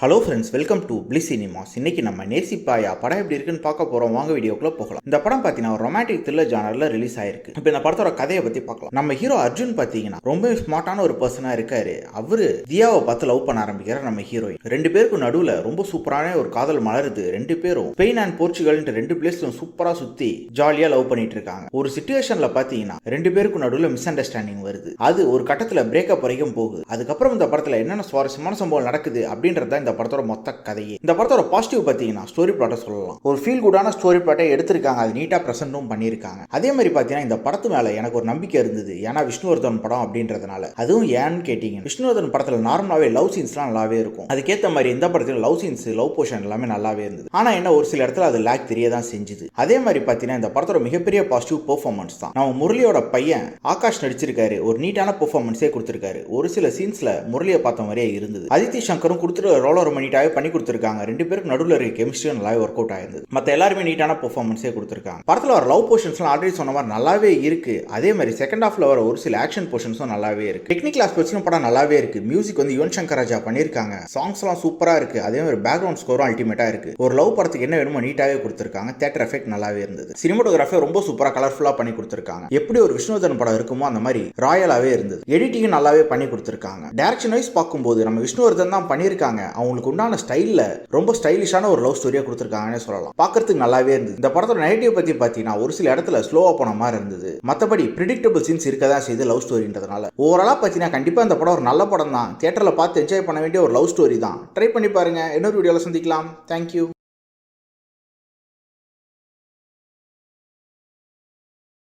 Hello friends, welcome to bliss cinemas. இன்னைக்கு நம்ம நேசிப்பாயா படம் எப்படி இருக்குன்னு பார்க்க போறோம். வாங்க வீடியோக்குள்ள போகலாம். இந்த படம் பார்த்தீங்கன்னா ஒரு ரொமான்டிக் த்ரில்லர் ஜானர்ல ரிலீஸ் ஆயிருக்கு. இப்போ இந்த படத்தோட கதையை பத்தி பார்க்கலாம். நம்ம ஹீரோ அர்ஜுன் பார்த்தீங்கன்னா ரொம்ப ஸ்மார்ட்டான ஒரு பர்சனா இருக்காரு. அவரு தியாவை பார்த்து லவ் பண்ண ஆரம்பிக்கிறார். நம்ம ஹீரோயின் ரெண்டு பேருக்கும் நடுவுல ரொம்ப சூப்பரான ஒரு காதல் மலருது. ரெண்டு பேரும் ஸ்பெயின் அண்ட் போர்ச்சுகல் ரெண்டு பிளேஸ்ல சூப்பரா சுத்தி ஜாலியா லவ் பண்ணிட்டு இருக்காங்க. ஒரு சிச்சுவேஷன்ல பார்த்தீங்கன்னா ரெண்டு பேருக்கும் நடுவுல மிஸ் அண்டர்ஸ்டாண்டிங் வருது. அது ஒரு கட்டத்துல பிரேக்கப் வரைக்கும் போகுது. அதுக்கப்புறம் இந்த படத்துல என்னென்ன சுவாரஸ்யமான சம்பவம் நடக்குது அப்படின்றத இந்த படத்தோட மொத்த கதையே. இந்த படத்தோட பாசிட்டிவ் பார்த்தீங்கன்னா ஸ்டோரி பிளாட்டை சொல்லலாம். ஒரு ஃபீல் குடான ஸ்டோரி பிளாட்டை எடுத்திருக்காங்க. அது நீட்டா பிரசன்ட்டும் பண்ணியிருக்காங்க. அதே மாதிரி பார்த்தீங்கன்னா இந்த படத்து மேல எனக்கு ஒரு நம்பிக்கை இருந்தது. ஏன்னா விஷ்ணுவர்தன் படம் அப்படின்றதுனால. அதுவும் ஏன்னு கேட்டீங்க, விஷ்ணுவர்தன் படத்துல நார்மலாவே லவ் சீன்ஸ்லாம் நல்லாவே இருக்கும். அதுக்கேற்ற மாதிரி இந்த படத்துல லவ் சீன்ஸ், லவ் போர்ஷன் எல்லாமே நல்லாவே இருந்தது. ஆனா என்ன ஒரு சில இடத்துல அது லேக் தெரியதான் செஞ்சுது. அதே மாதிரி பார்த்தீங்கன்னா இந்த படத்தோட மிகப்பெரிய பாசிட்டிவ் பெர்ஃபார்மன்ஸ் தான். நம்ம முரளியோட பையன் ஆகாஷ் நடிச்சிருக்காரு. ஒரு நீட்டான பெர்ஃபார்மன்ஸே கொடுத்திருக்காரு. ஒரு சில சீன்ஸ்ல முரளியை பார்த்த மாதிரியே இருந்தது. அதித்தி சங்கரும் கொடுத்துட்டு ரோலர் மணிட்டாவே பண்ணி கொடுத்திருக்காங்க. ரெண்டு பேருக்கு நடுவில் இருக்க கெமிஸ்ட்ரி நல்லாவே ஒர்க் அவுட் ஆயிருந்தது. மற்ற எல்லாருமே நீட்டான பெர்ஃபார்மன்ஸே கொடுத்திருக்காங்க. படத்தில் வர லவ் போர்ஷன்ஸ்லாம் ஆல்ரெடி சொன்ன மாதிரி நல்லாவே இருக்கு. அதே மாதிரி செகண்ட் ஹாஃப்ல வர ஒரு சில ஆக்ஷன் போர்ஷன்ஸும் நல்லாவே இருக்கு. டெக்னிக்கல் ஆஸ்பெக்ட்ஸும் படம் நல்லாவே இருக்கு. மியூசிக் வந்து யுவன் சங்கர் ராஜா பண்ணியிருக்காங்க. சாங்ஸ் எல்லாம் சூப்பரா இருக்கு. அதே மாதிரி பேக்ரவுண்ட் ஸ்கோரும் அல்டிமேட்டா இருக்கு. ஒரு லவ் படத்துக்கு என்ன வேணுமோ நீட்டாவே கொடுத்திருக்காங்க. தியேட்டர் எஃபெக்ட் நல்லாவே இருந்தது. சினிமாட்டோகிராஃபி ரொம்ப சூப்பரா கலர்ஃபுல்லா பண்ணி கொடுத்திருக்காங்க. எப்படி ஒரு விஷ்ணுவர்தன் படம் இருக்குமோ அந்த மாதிரி ராயலாவே இருந்தது. எடிட்டிங் நல்லாவே பண்ணி கொடுத்திருக்காங்க. டைரக்ஷன் வைஸ் பார்க்கும்போது நம்ம விஷ்ணுவர்தன் தான் பண்ணியிருக்காங்க. அவங்களுக்கு உண்டான ஸ்டைல்ல ரொம்ப ஸ்டைலிஷான ஒரு லவ் ஸ்டோரியா கொடுத்திருக்காங்கன்னு சொல்லலாம். பார்க்கிறதுக்கு நல்லாவே இருந்தது. இந்த படத்தோட நெகட்டிவ் பத்தி பார்த்தீங்கன்னா ஒரு சில இடத்துல ஸ்லோவா போன மாதிரி இருந்தது. மற்றபடி பிரிடிக்டபிள் சீன்ஸ் இருக்கதான் செய்து லவ் ஸ்டோரின்றதுனால. ஓவராலா பார்த்தீங்கன்னா கண்டிப்பா இந்த படம் ஒரு நல்ல படம் தான். தியேட்டர்ல பார்த்து என்ஜாய் பண்ண வேண்டிய ஒரு லவ் ஸ்டோரி தான். ட்ரை பண்ணி பாருங்க. இன்னொரு வீடியோல சந்திக்கலாம். தேங்க்யூ.